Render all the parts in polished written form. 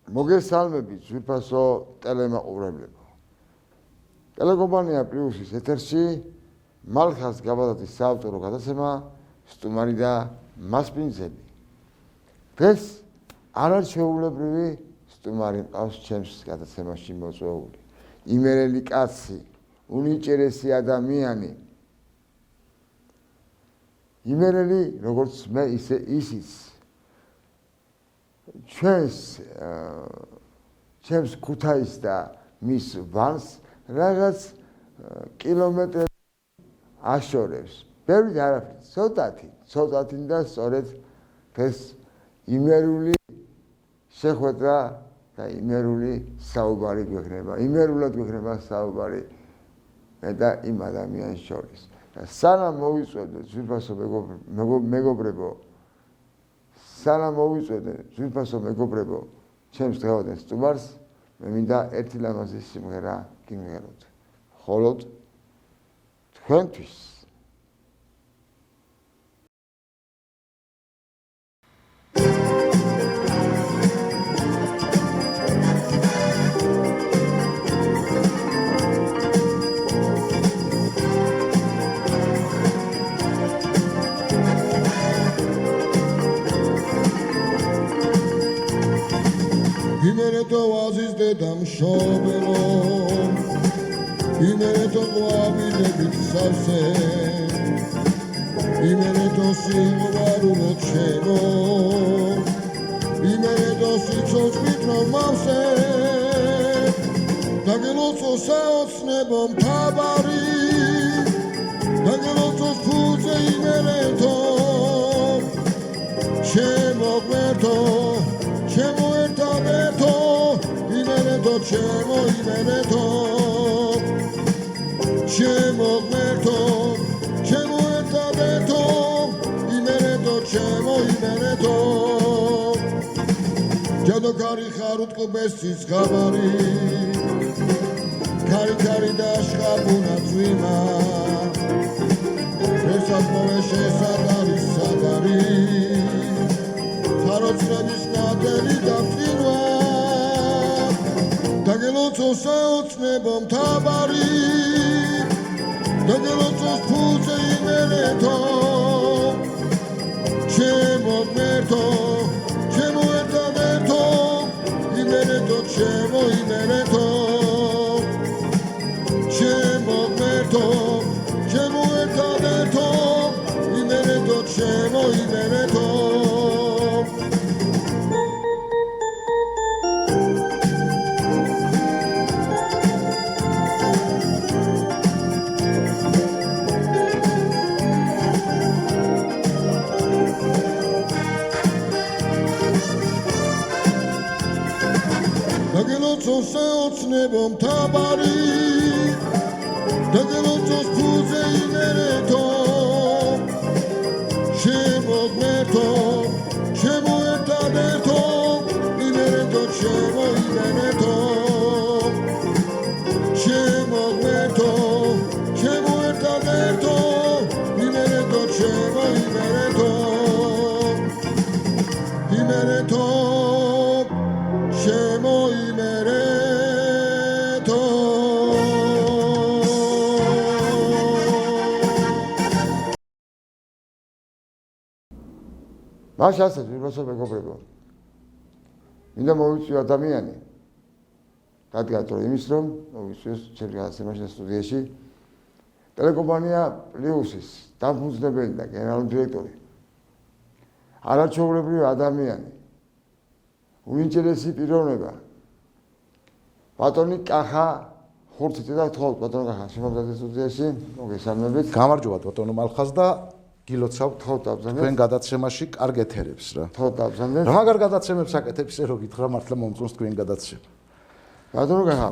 მოგესალმებით ძვირფასო ტელემაყურებლებო. ტელეკომპანია პლუსის ეთერში მალხას გაბადათის საავტორო გადაცემა სტუმარი და მასპინძელი. დღეს არაჩვეულებრივი სტუმარი მყავს ჩემს გადაცემაში მოწვეული. იმერელი კაცი, უნიჭერესი ადამიანი. იმერელი როგორც მე ისე ისიც ჩემს ქუთაის და მის ვანს რაღაც კილომეტრები აშორებს. ბევრი არაფერი, ცოტათი და სწორედ დღეს იმერული შეხვედრა და იმერული საუბარი გვექნება. იმერულად გვექნება საუბარი მე და იმ ადამიანს შორის. სანამ მოვიწვევდე ძვირფასო მეგობრებო, ძვირფასო მეგობრებო, ჩემს დღევანდელ სტუმარს მე მინდა ერთი ლამაზი სიმღერა გიმღეროთ. მხოლოდ თქვენთვის. იმერეთო ვაზის დედა მშობელო, იმერეთო ყვავილებით სავსე, იმერეთო სიყვარულო ჩემო, იმერეთო სიცოცხლით რომ მავსე, დაგელოცო საოცნებო მთავარი, დაგელოცოს ფულზე იმერეთო, ჩემო ღმერთო, ჩემო ერთადერთო, იმერეთო, ჩემო იმერეთო, ჩემო ღმერთო, ჩემო ერთადერთო, იმერეთო, ჩემო იმერეთო, ჯადოქარი ხარ უტყბესის ხაბარი, ქარი და შხაბუნა წვიმა, ერთად მოვეშე სადარი სადარი, ხაროცრების ნადელი და ფირვა, დაგელოცო საოცნებო მთავარი, დაგელოცოს ფულზე იმერეთო, ჩემო ღმერთო, ჩემო ერთადერთო, იმერეთო, ჩემო იმერეთო, ჩემო ღმერთო, ჩემო ერთადერთო, იმერეთო, ჩემო იმერეთო. დაგელოცო საოცნებო მთავარი, დაგელოცოს ფულზე იმერეთო, ჩემო ღმერთო, ჩემო ერთადერთო, იმერეთო, ჩემო იმერეთო, ჩემო ღმერთო, ჩემო ერთადერთო, იმერეთო, ჩემო იმერეთო, იმერეთო, ჩემო იმერეთო. მას ასე ძვირფასო მეგობრებო, მინდა მოვიწვიო ადამიანი, რადგან იმის რომ მოვიწვიოს ჩემს გადაცემაში და სტუდიაში ტელეკომპანია პლუსის დამფუძნებელი და გენერალური დირექტორი, არაჩვეულებრივი ადამიანი, უნიჭერესი პიროვნება, ბატონი კახა ხურციტი და თხოვთ ბატონო კახა შემოგვიყვანეთ სტუდიაში, მოგესალმებით. გამარჯობა ბატონო მალხას და გილოცავთ დავბრძანეთ თქვენ გადაცემაში კარგ ეთერებს რა. დავბრძანეთ. რა მაგარ გადაცემებს აკეთებს რო გითხრა მართლა მომწონს თქვენ გადაცემა. ბატონო კახა,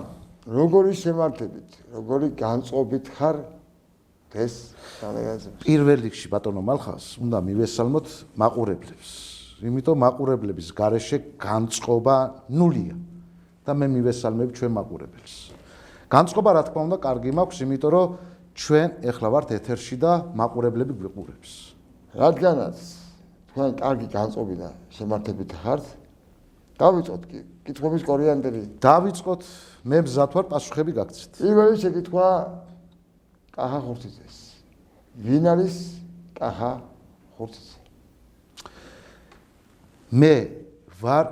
როგორი შემართებით, როგორი განწყობით ხარ დღეს განაცემას? პირველ რიგში ბატონო მალხას უნდა მივესალმოთ მაყურებლებს. იმიტომ მაყურებლების გარეშე განწყობა ნულია და მე მივესალმებ ჩვენ მაყურებელს. განწყობა რა თქმა უნდა კარგი მაქვს, იმიტომ რომ ჩვენ ეხლა ვართ ეთერში და მაყურებლები გვიყურებს. რადგანაც თქვენ კარგი განწყობიდან შემართებით ხართ, დავიწყოთ კითხვების კორიანდერი. დავიწყოთ, მე მზად ვარ პასუხები გაგცეთ. პირველი შეკითხვა კახა ხურციძეს. ვინ არის კახა ხურციძე? მე ვარ,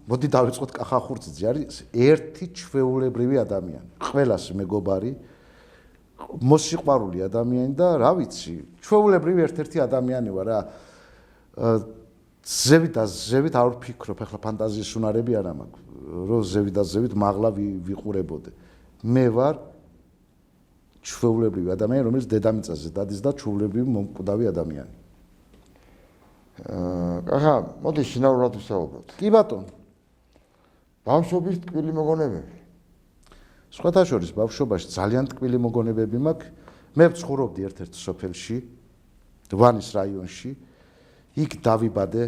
მოდი დავიწყოთ კახა ხურციძე არის ერთი ჩვეულებრივი ადამიანი. ყველას მეგობარი, მოსიყვარული ადამიანი და რა ვიცი, ჩვეულებრივი ერთ-ერთი ადამიანი ვარ რა. ზევით არ ვფიქრობ, ახლა ფანტაზიის უნარები არა მაქვს, რომ ზევით მაღლა ვიყურებოდე. მე ვარ ჩვეულებრივი ადამიანი, რომელიც დედამიწაზე დადის და ჩვეულებრივი მომკვდავი ადამიანი. კახა, მოდი შინაურად ვსაუბროთ. კი ბატონო. ბავშვობის ტკბილი მოგონებები. სხვათა შორის ბავშვობაში ძალიან ტკბილი მოგონებები მაქვს. მე ვცხოვრობდი ერთ-ერთ სოფელში, დვანის რაიონში. იქ დავიბადე,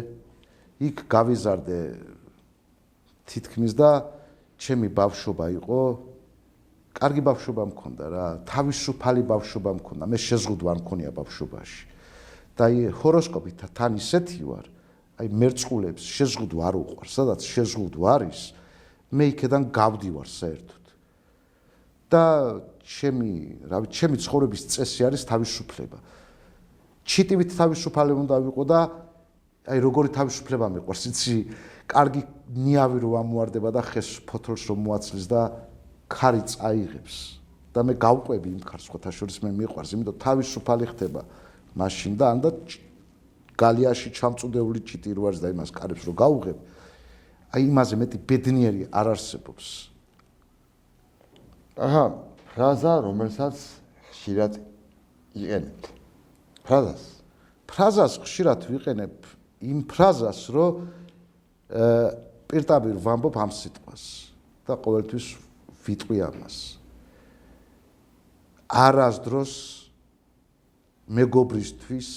იქ გავიზარდე თითქმის და ჩემი ბავშვობა იყო, კარგი ბავშვობა მქონდა რა, თავისუფალი ბავშვობა მქონდა, მე შეზღუდვა მქონია ბავშვობაში. და ჰოროსკოპი თან ისეთი ვარ, მერწყულებს შეზღუდვა არ უყვარს, სადაც შეზღუდვა არის, მე იქიდან გავდივარ საერთოდ. და ჩემი ცხოვრების წესი არის თავისუფლება. ჩიტივით თავისუფალი უნდა ვიყო და როგორი თავისუფლება მიყვარს, იცი, კარგი ნიავი რო ამუარდება და ხეს ფოთოლს რომ მოაცლის და ქარი წაიღებს და მე გავყვები იმ ქარს, სხვათა შორის მე მიყვარს, იმიტომ თავისუფალი ხდება მაშინ და ანდა გალიაში ჩამწუდებული ჩიტი რო არის და იმას კარებს რო გავუღებ, იმაზე მეტი ბედნიერი არ არსებობს. აჰა, ფრაზა, რომელსაც ხშირად იყენებთ. ფრაზას ხშირად ვიყენებ იმ ფრაზას, რომ პირდაპირ ვამბობ ამ სიტყვას და ყოველთვის ვიტყვი ამას. არასდროს მეგობრისთვის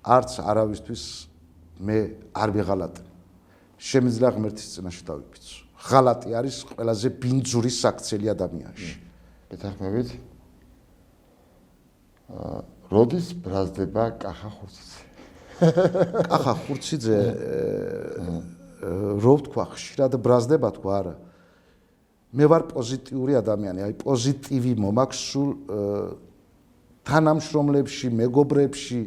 არც არავისთვის მე არ ვიღალატებ. შემიძლია ღმერთის წინაშე დავიფიცო. ღალატი არის ყველაზე ბინძური საქცელი ადამიანში. გეთანხმებით? როდის ბრაზდება კახა ხურციძე? კახა ხურციძე რო ვთქვა, ხშირად ბრაზდება თქვა არა. მე ვარ პოზიტიური ადამიანი, პოზიტივი მომაქვს სულ თანამშრომლებში, მეგობრებში,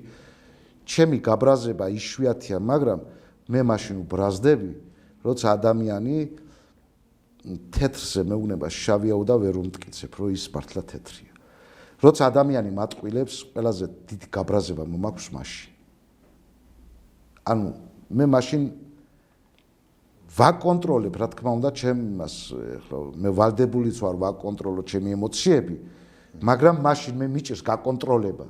ჩემი გაბრაზება იშვიათია, მაგრამ მე მაშინ ვბრაზდები, როცა ადამიანი თეთრზე მეუნება შავიაო და ვერ უმტკიცებ, რომ ის მართლა თეთრია. როცა ადამიანი მატყვილებს, ყველაზე დიდი გაბრაზება მომაქვს მაშინ. ანუ მე მაშინ ვაკონტროლებ, რა თქმა უნდა, ჩემს ახლა მე ვალდებულიც ვარ ვაკონტროლო ჩემი ემოციები, მაგრამ მაშინ მე მიჭირს გაკონტროლება.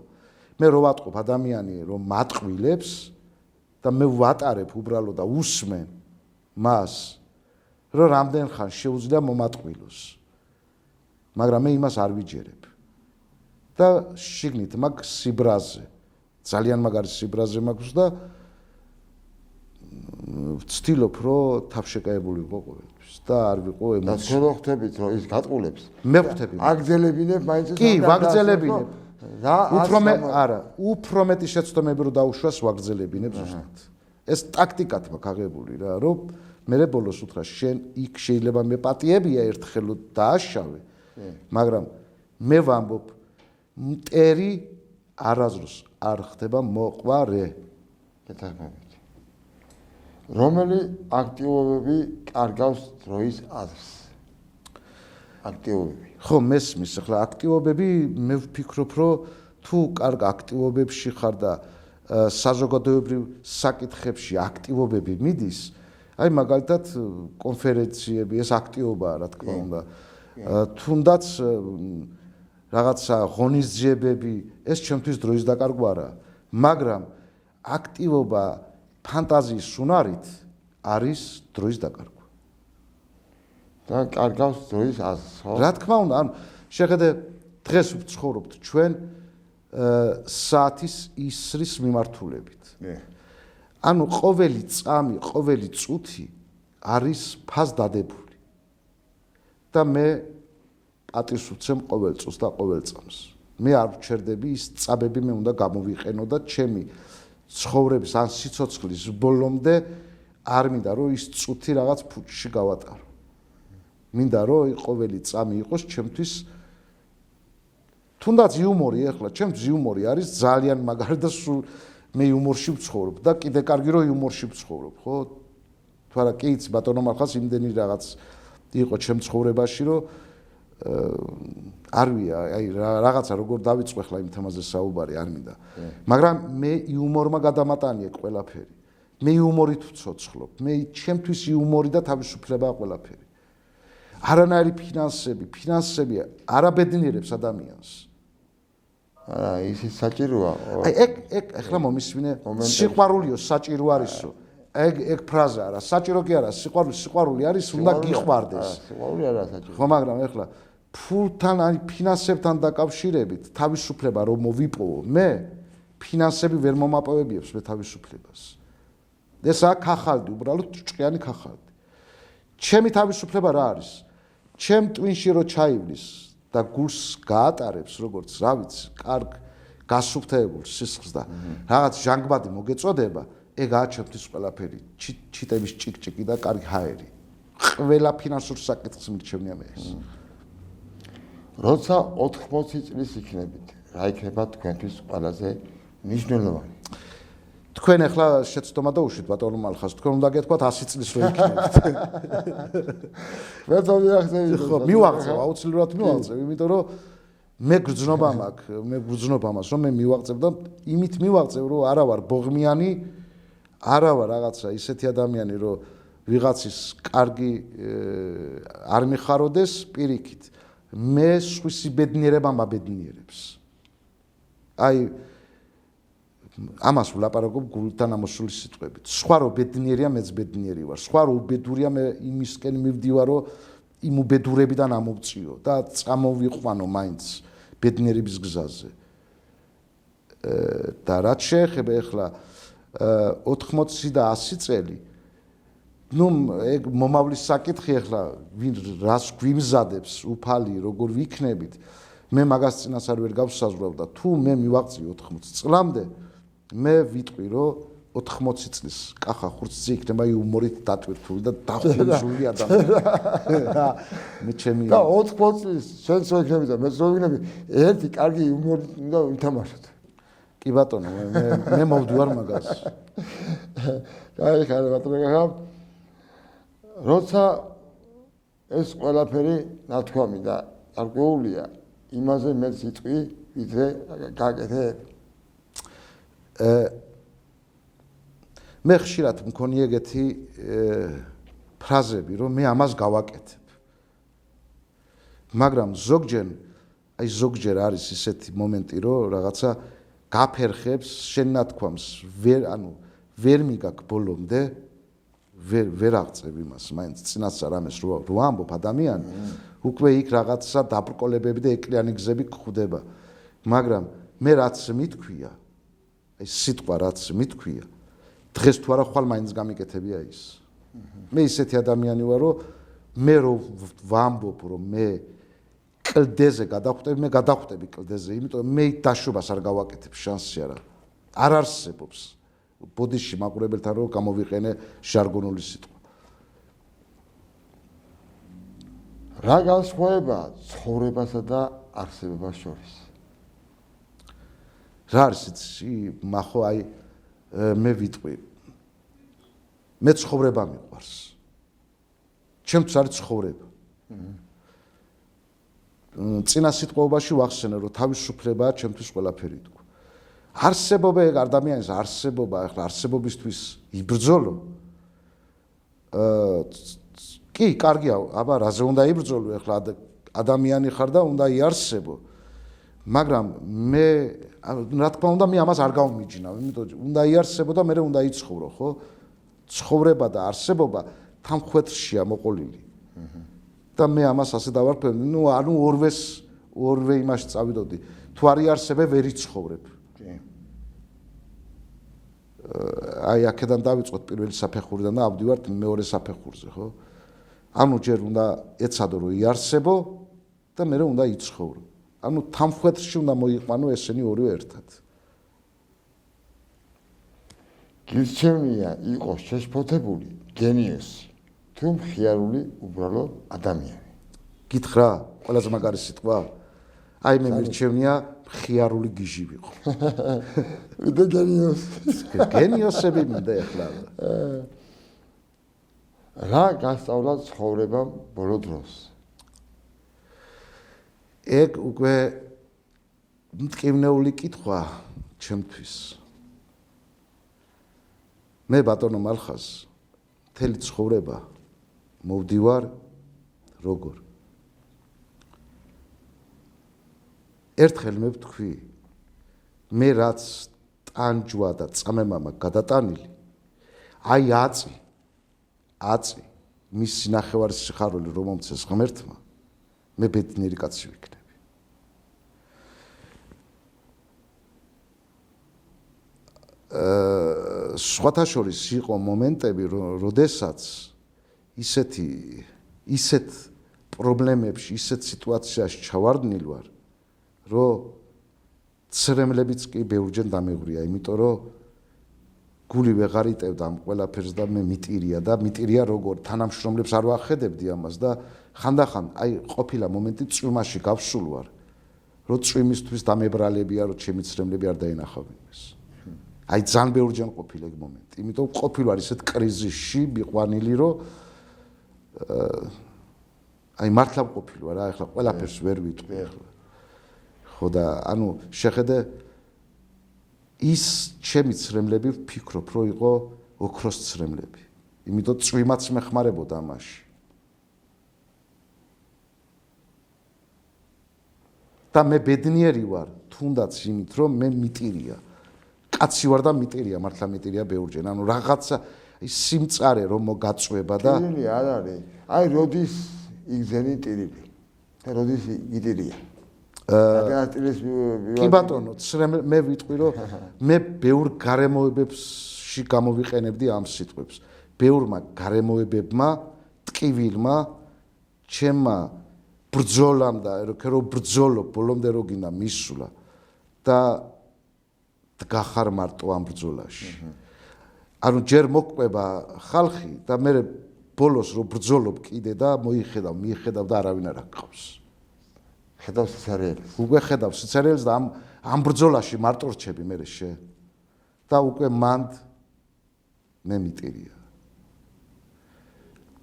მე რო ვატყობ ადამიანი რომ მატყვილებს და მე ვატარებ უბრალოდ და უსმენ მას, რომ რამდენ ხან შეუძლია მომატყვილოს. მაგრამ მე იმას არ ვიჯერებ. და შიგნით მაქვს სიბრაზე. ძალიან მაგარი სიბრაზე მაქვს და ვცდილობ, რომ თავშეკავებული ვიყო ყოველთვის და არ ვიყო ემოციური. და თქვენ ხვდებით, რომ ის გატყულებს? მე ხვდები. აგზელებინებ მაინც კი, ვაგზელებინებ. უფრო მეტი შეცდომები რო დაუშვას ვაგზელებინებ ზუსტად. ეს ტაქტიკად მაქვს აღებული რა, რომ მე ბოლოს უთხრა შენ იქ შეიძლება მეპატიებია ერთხელ დააშავე, მაგრამ მე ვამბობ მტერი არაზრს არ ხდება მოყვარე. გეთანხმებით. რომელი აქტივობები კარგავს დროის აზრს? აქტივობები. ხო, მესმის, ახლა აქტივობები, მე ვფიქრობ, რომ თუ კარგ აქტივობებში ხარ და საზოგადოებრივ საკითხებში აქტივობები მიდის, აი მაგალითად კონფერენციები, ეს აქტივობაა, რა თქმა უნდა. თუნდაც რაღაცა ღონისძიებები, ეს ჩემთვის დროის დაკარგვა არა, მაგრამ აქტივობა ფანტაზიის უნარით არის დროის დაკარგვა. და კარგავს დროის აზრს, ხო? რა თქმა უნდა, ანუ შეხედე დღეს ვცხოვრობთ ჩვენ საათის ისრის მიმართულებით. ანუ ყოველი წამი, ყოველი წუთი არის ფასდადებული. და მე პატივს ვცემ ყოველ წუთს და ყოველ წამს. მე არ ვჩერდები, ის წამები მე უნდა გამოვიყენო და ჩემი ცხოვრების ან სიცოცხლის ბოლომდე არ მინდა რომ ის წუთი რაღაც ფუჭში გავატარო. მინდა რომ ყოველი წამი იყოს ჩემთვის თუნდაც იუმორი ახლა ჩემთვის იუმორი არის ძალიან მაგარი და სულ მე იუმორში ვცხოვრობ და კიდე კარგი რომ იუმორში ვცხოვრობ ხო თუ არა კი იცი ბატონო მართლაც იმდენი რაღაც იყო ჩემ ცხოვრებაში რომ არ ვია აი რაღაცა როგორ დავიწყო ახლა იმ თემაზე საუბარი არ მინდა მაგრამ მე იუმორმა გადამატანია ყველაფერი მე იუმორით ვცოცხლობ მე ჩემთვის იუმორი და თავისუფლებაა ყველაფერი არანაირი ფინანსები არაბედნიერებს ადამიანს არა ისიც საჭიროა აი ეგ ახლა მომისმინე სიყვარულიო საჭირო არისო ეგ ფრაზა არა საჭირო კი არა სიყვარული არის უნდა გიყვარდეს სიყვარული არა საჭირო ხო მაგრამ ახლა ფულთან აი ფინანსებთან დაკავშირებით თავისუფლება რომ მოვიპოვო მე ფინანსები ვერ მომაპოვებიებს მე თავისუფლებას ესაა ქახალდი უბრალოდ ჭკვიანი ქახალდი ჩემი თავისუფლება რა არის ჩემ ტვინში რო ჩაივლის და გულს გაატარებს როგორც რა ვიცი კარგ გასუფთებულ სისხლს და რაღაც ჟანგბადი მოგეწოდება ეგაა ჩემთვის ყველაფერი ჩიტების ჭიკჭიკი და კარგი ჰაერი ყველა ფინანსურ საკითხს მირჩევნია მე ეს როცა 80 წლის იქნებით რა იქნება თქვენთვის ყველაზე მნიშვნელოვანი თქვენ ახლა შეცდომა დაუშვით ბატონო მალხას თქვენ უნდა გეთქვათ 100 წლის რო იქნებით მე თვითონ ხო მივაღწევ აუცილებლად მივაღწევ იმიტომ რომ მე გრძნობა მაქვს რომ მე მივაღწევ და იმით მივაღწევ რომ არა ვარ ბოღმიანი არა ვარ რაღაცა ისეთი ადამიანი რომ ვიღაცის კარგი არ მიხაროდეს პირიქით მე სხვისი ბედნიერება მაბედნიერებს აი ამას ვლაპარაკობ გულთან ამოსული სიტყვებით სხვა რო ბედნიერია მეც ბედნიერი ვარ სხვა რო უბედურია მე იმისკენ მივდივარ რომ იმ უბედურებიდან ამოვწიო და წამოვიყვანო მაინც ბედნიერების გზაზე და რაც შეეხება ახლა 80 და 100 წელი ნუ ეგ მომავლის საკითხი ახლა ვინ რას გვიმზადებს უფალი როგორ ვიქნებით მე მაგას წინას არ ვერ გავსაზღვრავ და თუ მე მივაღწი 80 წლამდე მე ვიტყვი რომ 80 წლის კახა ხურცზე იქნება იუმორით დატვირთული და დახუზული ადამიანი მე ჩემი და 80 წლის შენც რო იქნები და მეც რო ვიქნები ერთი კარგი იუმორით უნდა ვითამაშოთ კი ბატონო მე მოვდივარ მაგას კაი ბატონო როცა ეს ყველაფერი ნათქვამი და გარკვეულია იმაზე მეც იტყვი ვიდრე გაკეთებ მე ხშირად მქონია ეგეთი ფრაზები რომ მე ამას გავაკეთებ მაგრამ ზოგჯერ არის ისეთი მომენტი რომ რაღაცა გაფერხებს შენ ნათქვამს ვერ მიგაკ ბოლომდე ვერ აღწევ იმას მაინც წინასწარ ამას რო ამბობ ადამიანი უკვე იქ რაღაცა დაბრკოლებები და ეკლიანი გზები გვხვდება მაგრამ მე რაც მithქვია აი სიტყვა რაც მithქვია დღეს თუ არა ხვალ მაინც გამიკეთებია ის მე ისეთი ადამიანი ვარ რომ მე რო ვამბობ რომ მე კლდეზე გადახვდები მე გადახვდები კლდეზე იმიტომ მე დაშობას არ გავაკეთებ შანსი არ არსებობს ბოდიში მაყურებელთან რომ გამოვიყენე ჟარგონული სიტყვა რა განსხვავება ცხოვრებასა და არსებობას შორის რა არის იცი მახო აი მე ვიტყვი მე ცხოვრება მიყვარს ჩემთვის არის ცხოვრება წინა სიტყვაში ვახსენე რომ თავისუფლებაა ჩემთვის ყველაფერი თქვა არსებობა ეგ ადამიანის არსებობა ახლა არსებობისთვის იბრძოლო კი კარგია აბა რაზე უნდა იბრძოლო ახლა ადამიანი ხარ და უნდა იარსებო მაგრამ მე რა თქმა უნდა მე ამას არ გავმიჯნავ იმიტომ უნდა იარსებო და მე უნდა იცხოვრო ხო ცხოვრება და არსებობა თანხმეთრშია მოყოლილი და მე ამას ასე დავარქვენ ნუ ანუ ორვე იმაში წავიდოდი თუ არ იარსებე ვერ იცხოვრებ აი აქედან დავიწყოთ პირველი საფეხურიდან და ავდივართ მეორე საფეხურზე ხო ანუ ჯერ უნდა ეცადო რომ იარსებო და მე უნდა იცხოვრო ანუ თამხვეთრში უნდა მოიყვანო ესენი ორივე ერთად მირჩევნია იყოს შეშფოთებული გენიოსი თუ მხიარული უბრალო ადამიანი. გითხრა, ყველაზე მაგარი სიტყვა. აი მე მირჩევნია მხიარული გიჟი ვიყო. ვიდრე გენიოსი. გენიოსები მინდა ეხლა. რა გასწავლა ცხოვრებამ ბოლო დროს? ეგ უკვე მტკივნეული კითხვა ჩემთვის. მე ბატონო მალხაზ მთელი ცხოვრება მოვდივარ როგორ? ერთხელ მე ვთქვი, მე რაც ტანჯვა და წამემამა გადატანილი, აი აწი მის სინახევარის სიხარული რომ მომცეს ღმერთმა, მე ბედნიერი კაცი ვიქნები. სხვათა შორის იყო მომენტები, როდესაც ისეთ პრობლემებში, ისეთ სიტუაციაში ჩავარდნილ ვარ, რომ ცრემლებიც კი ბევრჯერ დამეღვრია, იმიტომ რომ გული ვეღარ იტევდა ამ ყველაფერს და მე მიტირია და მიტირია როგორ თანამშრომლებს არ ვახედებდი ამას და ხანდახან აი ყოფილა მომენტი წვიმაში გავსულ ვარ, რომ წვიმისთვის დამებრალებია, რომ ჩემი ცრემლები არ დაენახავინეს. აი ძალიან ბევრჯერ ყოფილა ეგ მომენტი, იმიტომ ყოფილ ვარ ისეთ კრიზისში მიყვანილი, რომ აი მართლა ყოფილ ვარ, რა ეხლა ყველაფერს ვერ ვიტყვი ახლა. ხო და ანუ შეხედე ის ჩემი ცრემლები ვფიქრობ, რომ იყო ოქროს ცრემლები. იმიტომ წვიმაც მეხმარებოდა ამაში. და მე ბედნიერი ვარ, თუნდაც იმით, რომ მე მიტირია. კაცი ვარ და მიტირია, მართლა მიტირია ბევრჯერ. ანუ რაღაცა სიმწარე რომ მოგაწვება და ტირილი არ არის. აი როდის იგზენი ტირილი და როდის იტირია. კი ბატონო, მე ვიტყვი, რომ მე ბევრ გარემოებებში გამოვიყენებდი ამ სიტყვებს. ბევრმა გარემოებებმა, ტკივილმა, ჩემმა ბრძოლამ და რომ ბრძოლო, ბოლომდე რო გინდა მისულა და დგახარ მარტო ამ ბრძოლაში. ანუ ჯერ მოკვება ხალხი და მე ბოლოს რო ბრძოლობ კიდე და მიხედავ და არავინ არ აკყავს. ხედავ სიცარიელს. უკვე ხედავ სიცარიელს და ამ ბრძოლაში მარტო რჩები მე შე. და უკვე მანდ მე მიტირია.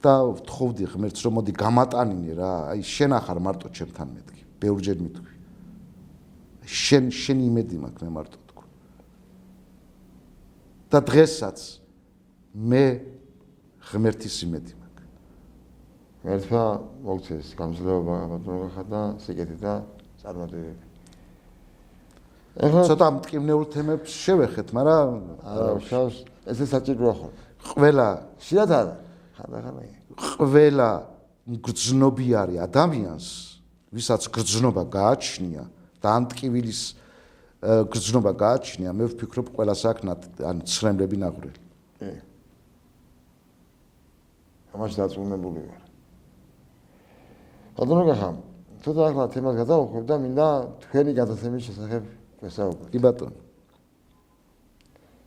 და ვთხოვდი ღმერთს რომ მოდი გამატანინე რა, აი შენ ახარ მარტო ჩემთან მეთქი. ბევრჯერ მითქვი. შენ იმედი მაქვს მე მარტო თქვა. და დღესაც მე ღმერთის იმედი მაქვს. ერთმა მოგცეს გამძლეობა ბატონო ხადა სიკეთე და წარმატებები. ეხლა ცოტა მტკივნეულ თემებს შევეხეთ, მაგრამ არა შავს ესე საჭიროა ხო? ყველა შეიძლება არა. ხანდახან ყველა გრძნობიარი ადამიანს, ვისაც გრძნობა გააჩნია და ანტკივილის გრძნობა გააჩნია, მე ვფიქრობ ყველას აქვს ანუ ცრემლები ნაღვრელი. ამაში დაწუნებული ვარ. ბატონო გახამ, ცოტა ახლა თემას გადავუხვევ და მინდა თქვენი გადაცემის შესახებ ვესაუბროთ. კი ბატონო.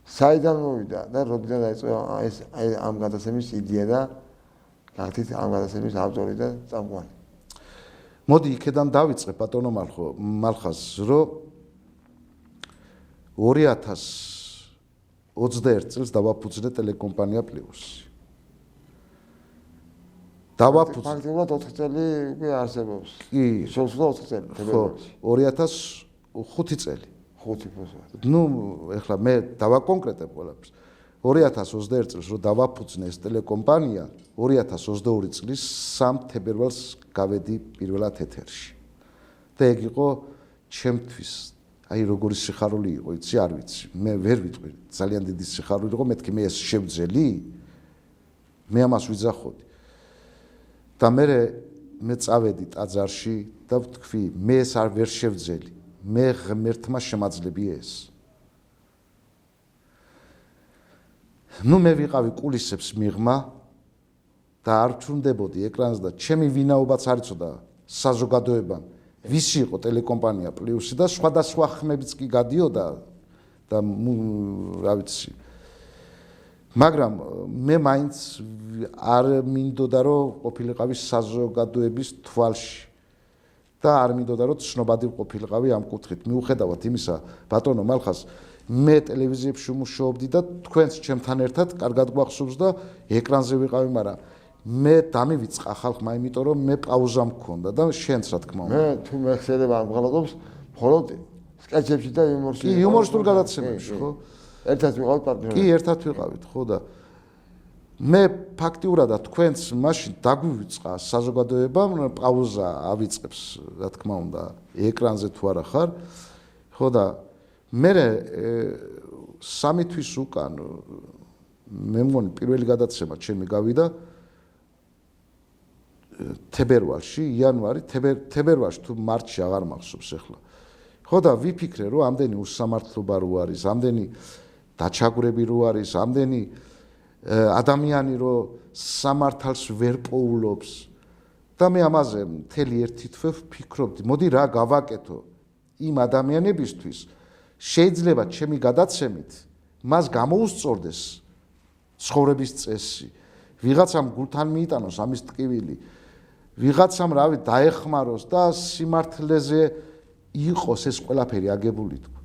საიდან მოვიდა და როდესაც დაიწყო ეს ამ გადაცემის იდეა და გახდით ამ გადაცემის ავტორი და წამყვანი. მოდი იქედან დავიწყებ ბატონო მალხაზ, რომ 2021 წელს დავაფუძნე ტელეკომპანია პლუსი. ფაქტობრივად 4 წელი უკვე არსებობს. კი, შეუსრულდა 4 წელი თებერვალში. 2005 წელი. 5 ფოსად. ნუ ეხლა მე დავაკონკრეტებ ყველაფერს. 2021 წელს რო დავაფუძნე ეს ტელეკომპანია, 2022 წლის 3 თებერვალს გავედი პირველად ეთერში. და ეგ იყო ჩემთვის, აი როგორი სიხარული იყო, იცი არ ვიცი. მე ვერ ვიტყვი, ძალიან დიდი სიხარული იყო, მეთქი მე ეს შევძელი, მე ამას ვიძახოდი. და მე წავედი ტაძარში და ვთქვი, მე ეს არ ვერ შევძელი. მე ღმერთმა შემაძლები ეს. ნუ მე ვიყავი კულისებს მიღმა და არ ვჩუნდებოდი ეკრანს და ჩემი ვინაობაც არ იცოდა საზოგადოებამ ვის იყო ტელეკომპანია პლუსი და სხვადასხვა ხმებიც კი გადიოდა და რა ვიცი მაგრამ მე მაინც არ მინდოდა რომ ყოფილიყავი საზოგადოების თვალში და არ მინდოდა რომ ცნობადი ყოფილიყავი ამ კუთხით. მიუხედავად იმისა, ბატონო მალხას, მე ტელევიზიებში ვმუშაობდი და თქვენც ჩემთან ერთად კარგად გვახსოვს და ეკრანზე ვიყავი, მაგრამ მე დამივიწყა ხალხმა, იმიტომ რომ მე პაუზა მქონდა და შენც რა თქმა უნდა. მე თუ მეხსენება ამ ღალატობს, მხოლოდ სკეჩებში და იუმორში. კი, იუმორისტულ გადაცემებში, ხო? ერთად ვიყავით პარტნიორები. კი, ერთად ვიყავით, ხო და მე ფაქტიურადად თქვენც მაშინ დაგვივიწყა საზოგადოებამ პაუზა ავიწყებს, რა თქმა უნდა, ეკრანზე თუ არა ხარ, ხო და მე 3 თვის უკან მე მგონი პირველი გადაცემა ჩემი გავიდა თებერვალში, იანვარი, თებერვალში თუ მარტში აღარ მახსოვს ახლა. ხო და ვიფიქრე რომ ამდენი უსამართლობა რო არის, ამდენი დაჩაგვრები რო არის, ამდენი ადამიანი რო სამართალს ვერ პოულობს და მე ამაზე მთელი ერთი თვე ვფიქრობდი, მოდი რა გავაკეთო იმ ადამიანებისთვის, შეიძლება ჩემი გადაცემით მას გამოუსწორდეს ცხოვრების წესი, ვიღაცამ გულთან მიიტანოს ამის ტკივილი, ვიღაცამ რავი დაეხმაროს და სიმართლეზე იყოს ეს ყველაფერი აგებული თქო.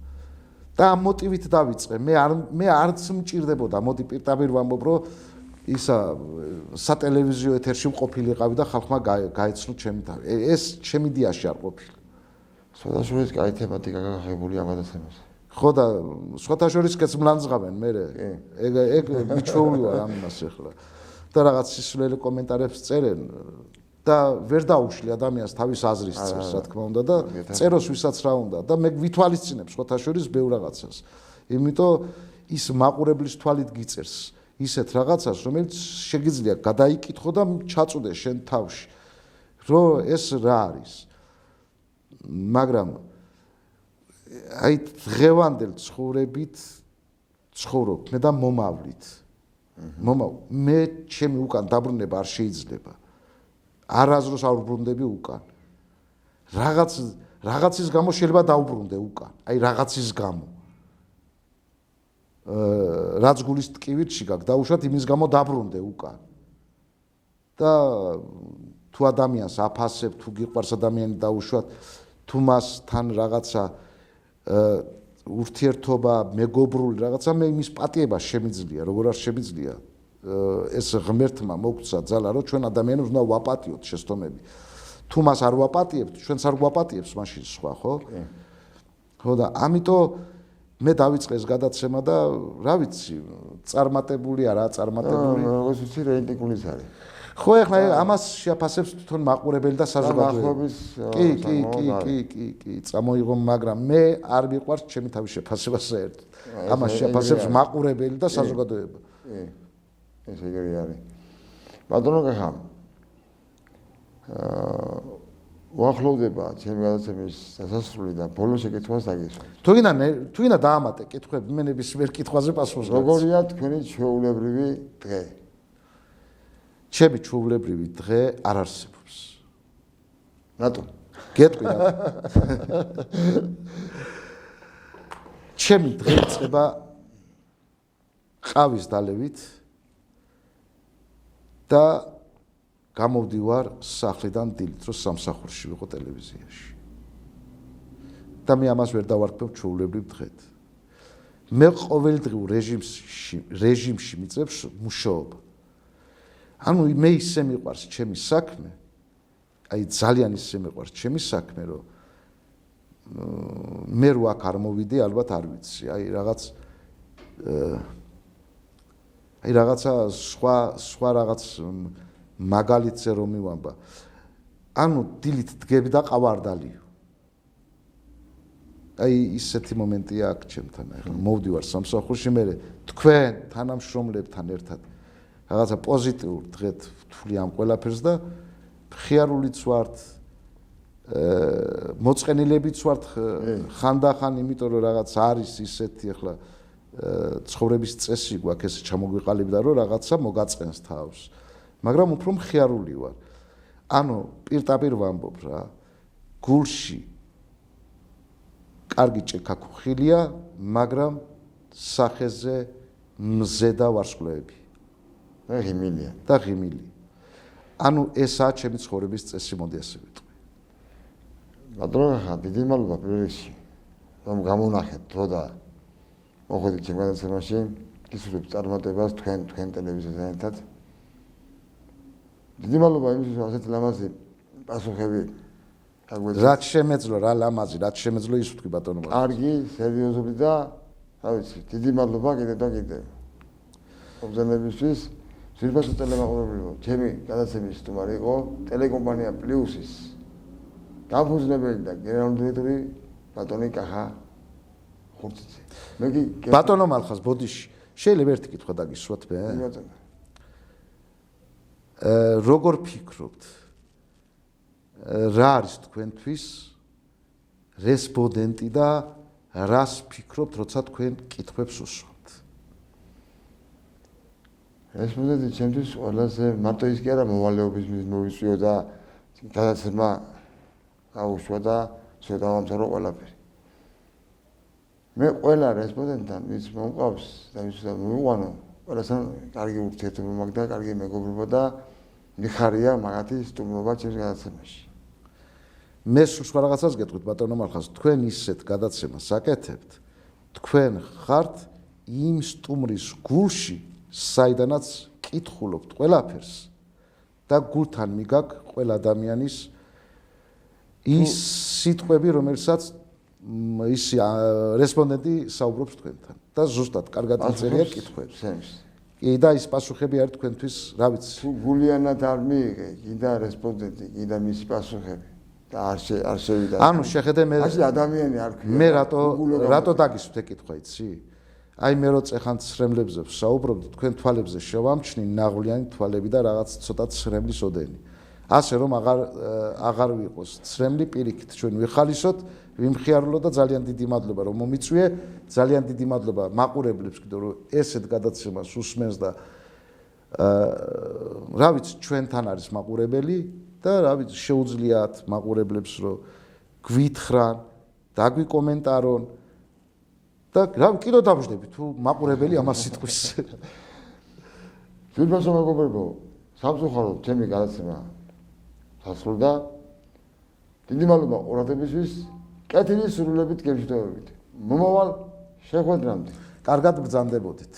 და ამ მოტივით დავიწყე. მე არც მჭირდებოდა, მოდი პირდაპირ ვამბობ, რომ ისა სატელევიზიო ეთერში მყოფილიყავი და ხალხმა გაეცნო ჩემი თავი. ეს ჩემი დიაში არ ყოფილა. სხვადასხვა კაი თემატიკა გაგახებული ამ გადაცემაზე. ხო და სხვათა შორის კაც მლანძღავენ მე. ეგ მიჩვეული ვარ ამ იმას ახლა. და რაღაც სისულელე კომენტარებს წერენ და ვერ დაუშვი ადამიანს თავის აზრის წერს, რა თქმა უნდა და წეროს ვისაც რა უნდა და მე ვითვალისწინებ სხვათა შორის ბევრ რაღაცას. იმიტომ ის მაყურებლის თვალით გიწერს ისეთ რაღაცას, რომელიც შეგიძლია გადაიკითხო და ჩაწუდე შენ თავში, რომ ეს რა არის. მაგრამ აი დღევანდელ ცხოვრებით ცხოვრობ მე და მომავლით. მე ჩემი უკან დაბრუნება არ შეიძლება. არაზროს არ ვბრუნდები უკან. რაღაცის გამო შეიძლება დაუბრუნდე უკან. აი რაღაცის გამო. რაც გულის ტკივილი გაქვს, დაუშვათ იმის გამო დაბრუნდე უკან. და თუ ადამიანს აფასებ, თუ გიყვარს ადამიანი დაუშვათ, თუ მასთან რაღაცა ურთიერთობა, მეგობრული რაღაცა, მე იმის პატიება შემიძლია, როგორ არ შემიძლია. ეს ღმერთმა მოგცა ძალა, რომ ჩვენ ადამიანებს უნდა ვაპატიოთ შეცდომები. თუ მას არ ვაპატიებთ, ჩვენც არ გვაპატიებს მაშინ სხვა, ხო? ხო და ამიტომ მე დავიწყე ეს გადაცემა და რა ვიცი, წარმატებული არა, წარმატებული. როგორც ვიცი, რეიტინგულიც არის. ხო, ეხლა ამას შეაფასებს თვითონ მაყურებელი და საზოგადოება. კი, წამოიღო, მაგრამ მე არ მიყვარს ჩემი თავის შეფასება საერთოდ. ამას შეაფასებს მაყურებელი და საზოგადოება. ეს ეგრე არის. ბატონო კახა, უახლოვდება ჩემი გადაცემის დასასრული და ბოლო შეკითხვას დაგესვა. თუ გინდა დაამატე კითხვები, მე ნებისმიერ კითხვაზე პასუხს გაცემ. როგორია თქვენი ჩვეულებრივი დღე? ჩემი ჩვეულებრივი დღე არ არსებობს. რატო? გეტყვი რატო? ჩემი დღე იწყება ყავის დალევით და გამოვდივარ სახლიდან დილით, რომ სამსახურში ვიყო ტელევიზიაში. და მე ამას ვერ დავარქმევ ჩვეულებრივ დღედ. მე ყოველდღიურ რეჟიმში მიწევს მუშაობა. ანუ მე ისე მიყვარს ჩემი საქმე, აი ძალიან ისე მიყვარს ჩემი საქმე, რომ მე რო აქ არ მოვიდე, ალბათ არ ვიცი, აი რაღაცა სხვა რაღაც მაგალითზე რომ მივამბა. ანუ დილით დგები და ყავარდალიო. აი ისეთი მომენტია აქ ჩემთან, ახლა მოვდივარ სამსახურში, მე თქვენ თანამშრომლებთან ერთად რაღაცა პოზიტიურ დღეთ ვთვლი ამ ყველაფერს და ხიარულიც ვართ, მოწყენილებიც ვართ ხანდახან, იმიტომ რომ რაღაც არის ისეთი ახლა ცხოვრების წესი გვაქვს, ესე ჩამოგვიყალიბდა, რომ რაღაცა მოგაწყენს თავს. მაგრამ უფრო მხიარული ვარ. ანუ პირდაპირ ვამბობ რა, გულში კარგი ჭექა ქუხილია, მაგრამ სახეზე მზე და ვარსკვლავები და ღიმილია. და ღიმილი. ანუ ესაა ჩემი ცხოვრების წესი, მოდი ასე ვიტყვი. ბატონო, ხა დიდი მადლობა პირველ რიგში, რომ გამონახეთ დრო და მოხვედით ჩემ გადაცემაში, გისურვებთ წარმატებას თქვენ ტელევიზიასთან ერთად. დიდი მადლობა იმისთვის, რომ ასეთი ლამაზი პასუხები გაგვეცეთ. რაც შემეძლო, რა ლამაზი, რაც შემეძლო ის ვთქვი ბატონო. კარგი, სერიოზული და რა ვიცი, დიდი მადლობა კიდევ და კიდევ. მოგზაურობისთვის ძირფასო ტელემაყურებელო, ჩემი გადაცემის სტუმარი იყო ტელეკომპანია პლუსის დამფუძნებელი და გენერალური დირექტორი ბატონი კახა ხურციცი. მე კი ბატონო მალხაზ, ბოდიში, შეიძლება ერთი კითხვა დაგისვათ მე? როგორ ფიქრობთ? რა არის თქვენთვის რესპონდენტი და რას ფიქრობთ, როცა თქვენ კითხვებს უსვამთ? რესპონდენტი ჩემთვის ყველაზე მარტო ის კი არა მოვალეობის მოვიწვიო და გადაცემა გაუშვა და შედავამთავრო ყველაფერი. მე ყველა რესპონდენტთან ვის მომყავს და ვისაც მოვიყვანო, ყველასთან კარგი ურთიერთობა მაქვს და კარგი მეგობრობა და მიხარია მაგათი სტუმრობა ჩემს გადაცემაში. მე სულ სხვა რაღაცას გეტყვით ბატონო მალხაზ, თქვენ ისეთ გადაცემას აკეთებთ, თქვენ ხართ იმ სტუმრის გულში, საიდანაც კითხულობთ ყველაფერს და გულთან მიგაკ ყველა ადამიანის ის სიტყვები, რომელსაც ის რესპონდენტი საუბრობს თქვენთან და ზუსტად კარგად იწერია კითხვებს. კი და ის პასუხები არის თქვენთვის, რა ვიცი. თუ გულიანად არ მიიღე, კიდე რესპონდენტი, კიდე მისი პასუხები და არ შევიდა. ანუ შეხედე მე ადამიანი არ ქვია. მე რატო დაგისვთ ეკითხვა, იცი? აი მე რო წეხან ცრემლებზე ვსაუბრობდი, თქვენ თვალებზე შევამჩნი ნაღვლიანი თვალები და რაღაც ცოტა ცრემლის ოდენი. ასე რომ აღარ ვიყოს ცრემლი, პირიქით ჩვენ ვიხალისოთ, ვიმხიარულოთ და ძალიან დიდი მადლობა რომ მომიწვიე, ძალიან დიდი მადლობა მაყურებლებს კიდევ რომ ესეთ გადაცემას უსმენს და რა ვიცი, ჩვენთან არის მაყურებელი და რა ვიცი, შეუძლიათ მაყურებლებს რომ გვითხრან, დაგვიკომენტარონ და რა კიდევ დავждები თუ მაყურებელი ამას სიტყვის. ძვირფასო მეგობრებო, სამწუხაროდ ჩემი გადაცემა დასრულდა. დიდი მადლობა ყურადღებისთვის. კეთილი სრულებით გემშვიდობებით. მომავალ შეხვედრამდე. კარგად ბრძანდებოდით.